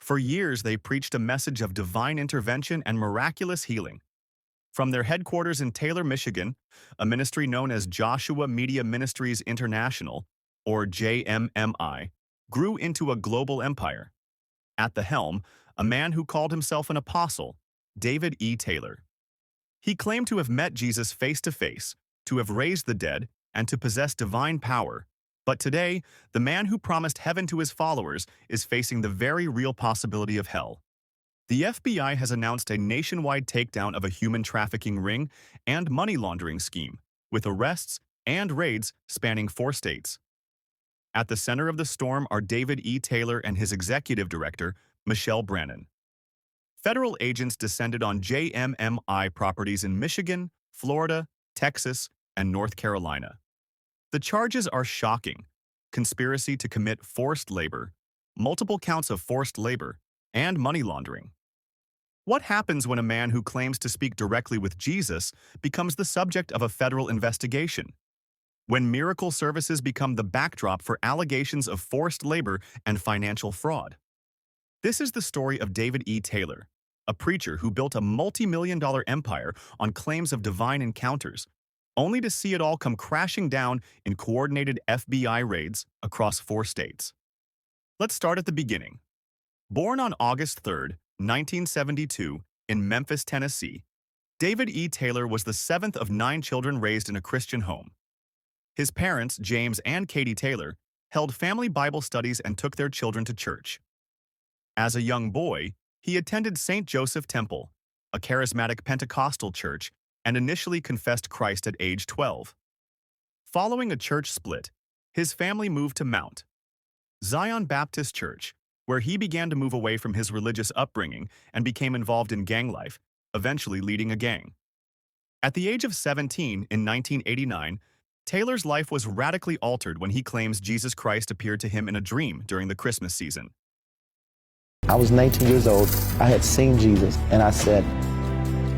For years, they preached a message of divine intervention and miraculous healing. From their headquarters in Taylor, Michigan, a ministry known as Joshua Media Ministries International, or JMMI, grew into a global empire. At the helm, a man who called himself an apostle, David E. Taylor. He claimed to have met Jesus face to face, to have raised the dead, and to possess divine power. But today, the man who promised heaven to his followers is facing the very real possibility of hell. The FBI has announced a nationwide takedown of a human trafficking ring and money laundering scheme, with arrests and raids spanning 4 states. At the center of the storm are David E. Taylor and his executive director, Michelle Brannon. Federal agents descended on JMMI properties in Michigan, Florida, Texas, and North Carolina. The charges are shocking: conspiracy to commit forced labor, multiple counts of forced labor, and money laundering. What happens when a man who claims to speak directly with Jesus becomes the subject of a federal investigation? When miracle services become the backdrop for allegations of forced labor and financial fraud? This is the story of David E. Taylor, a preacher who built a multi-million-dollar empire on claims of divine encounters, only to see it all come crashing down in coordinated FBI raids across 4 states. Let's start at the beginning. Born on August 3, 1972, in Memphis, Tennessee, David E. Taylor was the seventh of 9 children raised in a Christian home. His parents, James and Katie Taylor, held family Bible studies and took their children to church. As a young boy, he attended St. Joseph Temple, a charismatic Pentecostal church, and initially confessed Christ at age 12. Following a church split, his family moved to Mount Zion Baptist Church, where he began to move away from his religious upbringing and became involved in gang life, eventually leading a gang. At the age of 17 in 1989, Taylor's life was radically altered when he claims Jesus Christ appeared to him in a dream during the Christmas season. I was 19 years old. I had seen Jesus, and I said,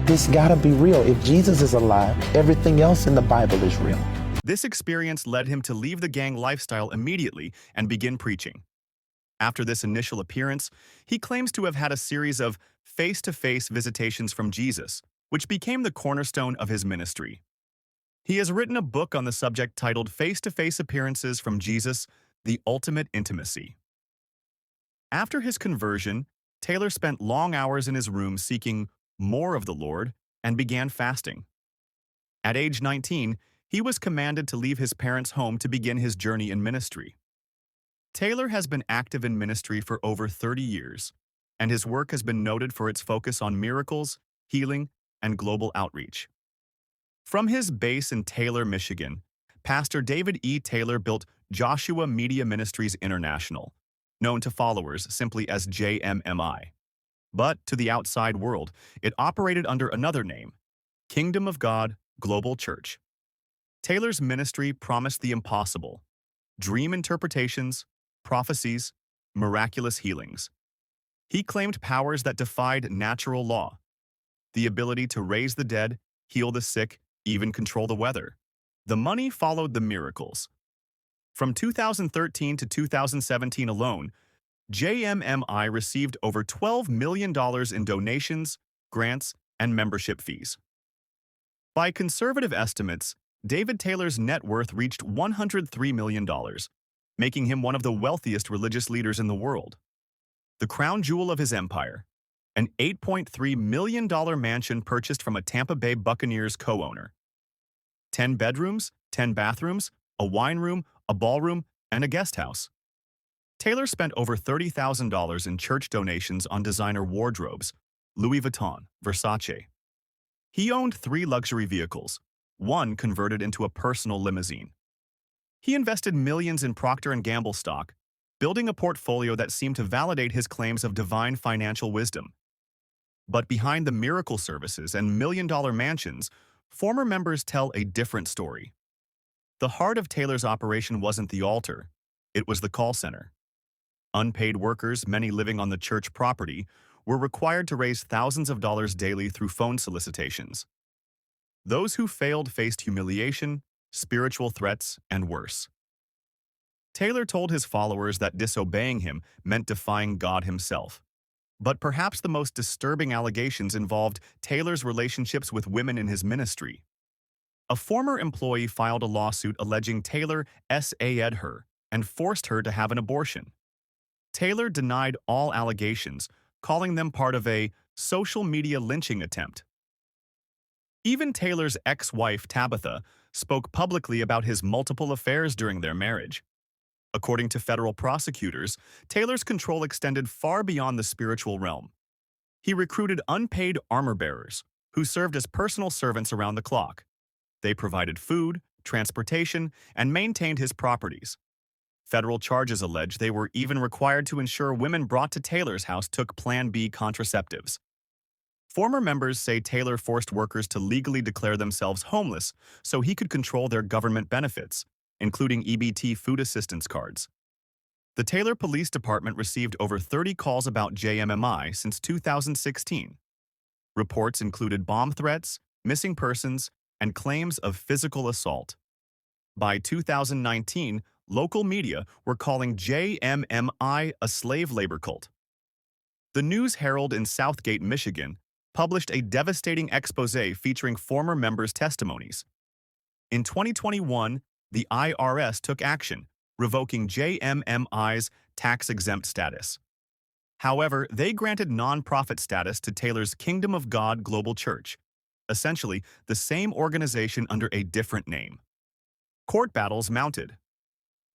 this gotta be real. If Jesus is alive, everything else in the Bible is real. This experience led him to leave the gang lifestyle immediately and begin preaching. After this initial appearance, he claims to have had a series of face-to-face visitations from Jesus, which became the cornerstone of his ministry. He has written a book on the subject titled Face-to-Face Appearances from Jesus, The Ultimate Intimacy. After his conversion, Taylor spent long hours in his room seeking more of the Lord and began fasting. At age 19, he was commanded to leave his parents' home to begin his journey in ministry. Taylor has been active in ministry for over 30 years, and his work has been noted for its focus on miracles, healing, and global outreach. From his base in Taylor, Michigan, Pastor David E. Taylor built Joshua Media Ministries International, known to followers simply as JMMI. But to the outside world, it operated under another name, Kingdom of God Global Church. Taylor's ministry promised the impossible: dream interpretations, prophecies, miraculous healings. He claimed powers that defied natural law: the ability to raise the dead, heal the sick, even control the weather. The money followed the miracles. From 2013 to 2017 alone, JMMI received over $12 million in donations, grants, and membership fees. By conservative estimates, David Taylor's net worth reached $103 million, making him one of the wealthiest religious leaders in the world. The crown jewel of his empire, an $8.3 million mansion purchased from a Tampa Bay Buccaneers co-owner. 10 bedrooms, 10 bathrooms, a wine room, a ballroom, and a guest house. Taylor spent over $30,000 in church donations on designer wardrobes, Louis Vuitton, Versace. He owned 3 luxury vehicles, one converted into a personal limousine. He invested millions in Procter & Gamble stock, building a portfolio that seemed to validate his claims of divine financial wisdom. But behind the miracle services and million-dollar mansions, former members tell a different story. The heart of Taylor's operation wasn't the altar, it was the call center. Unpaid workers, many living on the church property, were required to raise thousands of dollars daily through phone solicitations. Those who failed faced humiliation, spiritual threats, and worse. Taylor told his followers that disobeying him meant defying God himself. But perhaps the most disturbing allegations involved Taylor's relationships with women in his ministry. A former employee filed a lawsuit alleging Taylor SA'd her and forced her to have an abortion. Taylor denied all allegations, calling them part of a social media lynching attempt. Even Taylor's ex-wife, Tabitha, spoke publicly about his multiple affairs during their marriage. According to federal prosecutors, Taylor's control extended far beyond the spiritual realm. He recruited unpaid armor-bearers, who served as personal servants around the clock. They provided food, transportation, and maintained his properties. Federal charges allege they were even required to ensure women brought to Taylor's house took Plan B contraceptives. Former members say Taylor forced workers to legally declare themselves homeless so he could control their government benefits, including EBT food assistance cards. The Taylor Police Department received over 30 calls about JMMI since 2016. Reports included bomb threats, missing persons, and claims of physical assault. By 2019, local media were calling JMMI a slave labor cult. The News Herald in Southgate, Michigan, published a devastating exposé featuring former members' testimonies. In 2021, the IRS took action, revoking JMMI's tax-exempt status. However, they granted nonprofit status to Taylor's Kingdom of God Global Church, essentially the same organization under a different name. Court battles mounted.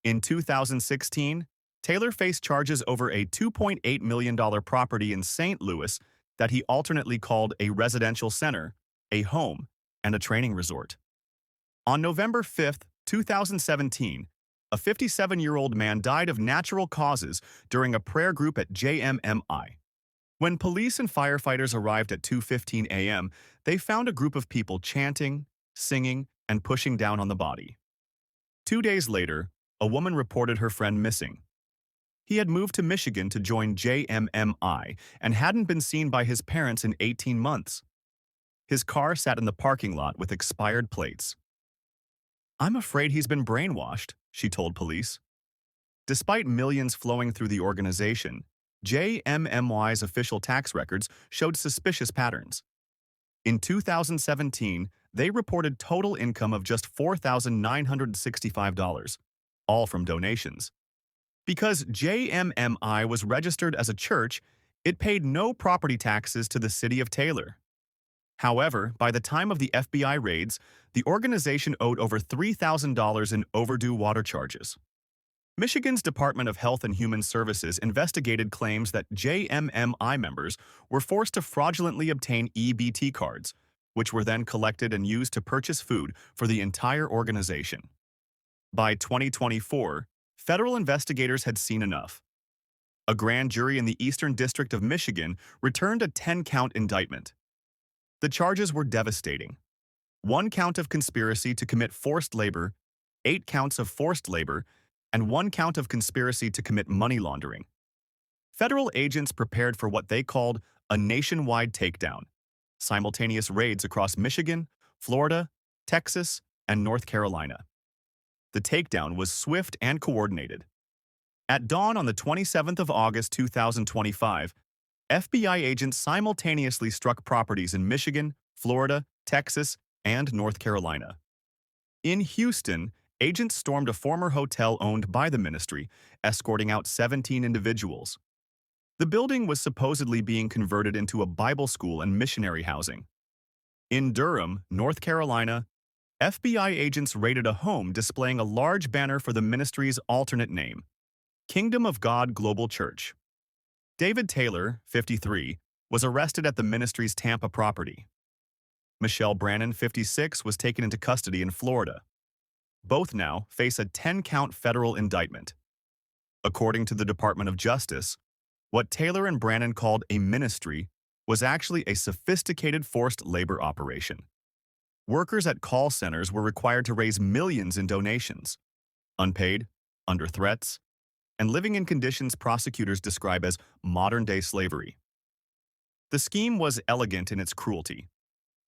In 2016, Taylor faced charges over a $2.8 million property in St. Louis that he alternately called a residential center, a home, and a training resort. On November 5, 2017, a 57-year-old man died of natural causes during a prayer group at JMMI. When police and firefighters arrived at 2:15 a.m., they found a group of people chanting, singing, and pushing down on the body. 2 days later, a woman reported her friend missing. He had moved to Michigan to join JMMI and hadn't been seen by his parents in 18 months. His car sat in the parking lot with expired plates. "I'm afraid he's been brainwashed," she told police. Despite millions flowing through the organization, JMMY's official tax records showed suspicious patterns. In 2017, they reported total income of just $4,965, all from donations. Because JMMI was registered as a church, it paid no property taxes to the city of Taylor. However, by the time of the FBI raids, the organization owed over $3,000 in overdue water charges. Michigan's Department of Health and Human Services investigated claims that JMMI members were forced to fraudulently obtain EBT cards, which were then collected and used to purchase food for the entire organization. By 2024, federal investigators had seen enough. A grand jury in the Eastern District of Michigan returned a 10-count indictment. The charges were devastating. 1 count of conspiracy to commit forced labor, 8 counts of forced labor, and 1 count of conspiracy to commit money laundering. Federal agents prepared for what they called a nationwide takedown, simultaneous raids across Michigan, Florida, Texas, and North Carolina. The takedown was swift and coordinated. At dawn on the 27th of August 2025, FBI agents simultaneously struck properties in Michigan, Florida, Texas, and North Carolina. In Houston, agents stormed a former hotel owned by the ministry, escorting out 17 individuals. The building was supposedly being converted into a Bible school and missionary housing. In Durham, North Carolina, FBI agents raided a home displaying a large banner for the ministry's alternate name, Kingdom of God Global Church. David Taylor, 53, was arrested at the ministry's Tampa property. Michelle Brannon, 56, was taken into custody in Florida. Both now face a 10-count federal indictment. According to the Department of Justice, what Taylor and Brannon called a ministry was actually a sophisticated forced labor operation. Workers at call centers were required to raise millions in donations, unpaid, under threats, and living in conditions prosecutors describe as modern-day slavery. The scheme was elegant in its cruelty.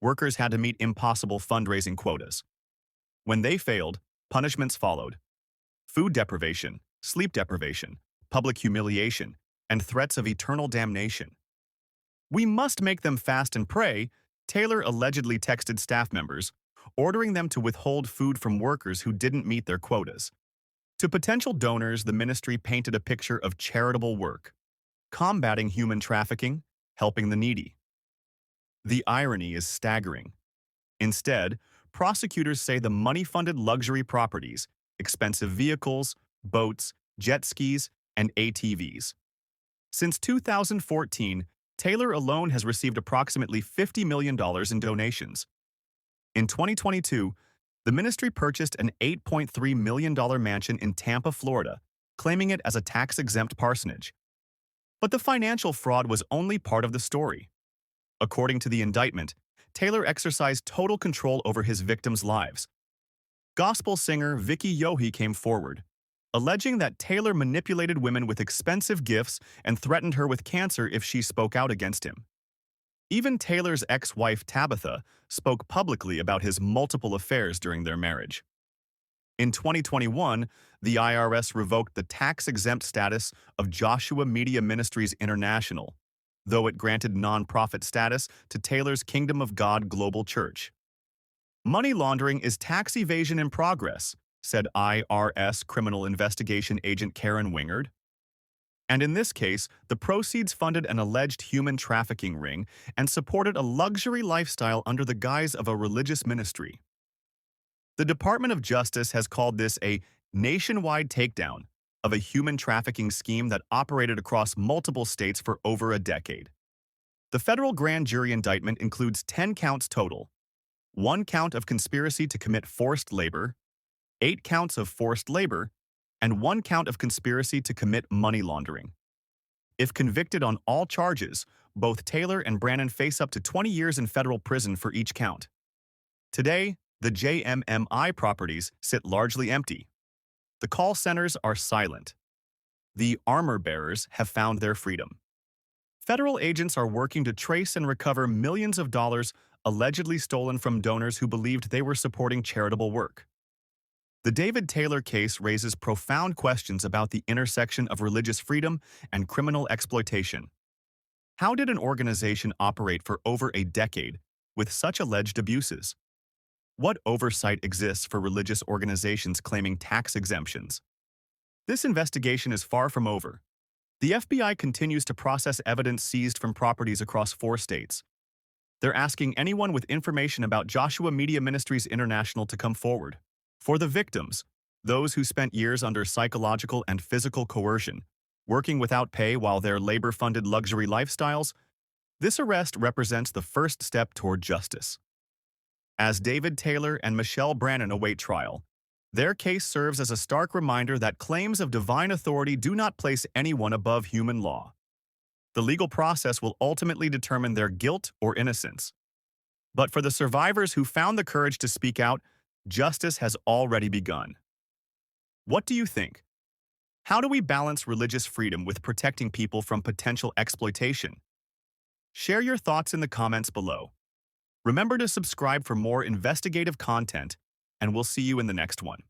Workers had to meet impossible fundraising quotas. When they failed, punishments followed: food deprivation, sleep deprivation, public humiliation, and threats of eternal damnation. "We must make them fast and pray," Taylor allegedly texted staff members, ordering them to withhold food from workers who didn't meet their quotas. To potential donors, the ministry painted a picture of charitable work, combating human trafficking, helping the needy. The irony is staggering. Instead, prosecutors say the money-funded luxury properties, expensive vehicles, boats, jet skis, and ATVs. Since 2014, Taylor alone has received approximately $50 million in donations. In 2022, the ministry purchased an $8.3 million mansion in Tampa, Florida, claiming it as a tax-exempt parsonage. But the financial fraud was only part of the story. According to the indictment, Taylor exercised total control over his victims' lives. Gospel singer Vicky Yohe came forward, alleging that Taylor manipulated women with expensive gifts and threatened her with cancer if she spoke out against him. Even Taylor's ex-wife Tabitha spoke publicly about his multiple affairs during their marriage. In 2021, the IRS revoked the tax-exempt status of Joshua Media Ministries International, though it granted nonprofit status to Taylor's Kingdom of God Global Church. "Money laundering is tax evasion in progress," said IRS criminal investigation agent Karen Wingard. And in this case, the proceeds funded an alleged human trafficking ring and supported a luxury lifestyle under the guise of a religious ministry. The Department of Justice has called this a nationwide takedown of a human trafficking scheme that operated across multiple states for over a decade. The federal grand jury indictment includes 10 counts total: 1 count of conspiracy to commit forced labor, 8 counts of forced labor, and 1 count of conspiracy to commit money laundering. If convicted on all charges, both Taylor and Brannon face up to 20 years in federal prison for each count. Today, the JMMI properties sit largely empty. The call centers are silent. The armor bearers have found their freedom. Federal agents are working to trace and recover millions of dollars allegedly stolen from donors who believed they were supporting charitable work. The David Taylor case raises profound questions about the intersection of religious freedom and criminal exploitation. How did an organization operate for over a decade with such alleged abuses? What oversight exists for religious organizations claiming tax exemptions? This investigation is far from over. The FBI continues to process evidence seized from properties across 4 states. They're asking anyone with information about Joshua Media Ministries International to come forward. For the victims, those who spent years under psychological and physical coercion, working without pay while their labor-funded luxury lifestyles, this arrest represents the first step toward justice. As David Taylor and Michelle Brannon await trial, their case serves as a stark reminder that claims of divine authority do not place anyone above human law. The legal process will ultimately determine their guilt or innocence. But for the survivors who found the courage to speak out, justice has already begun. What do you think? How do we balance religious freedom with protecting people from potential exploitation? Share your thoughts in the comments below. Remember to subscribe for more investigative content, and we'll see you in the next one.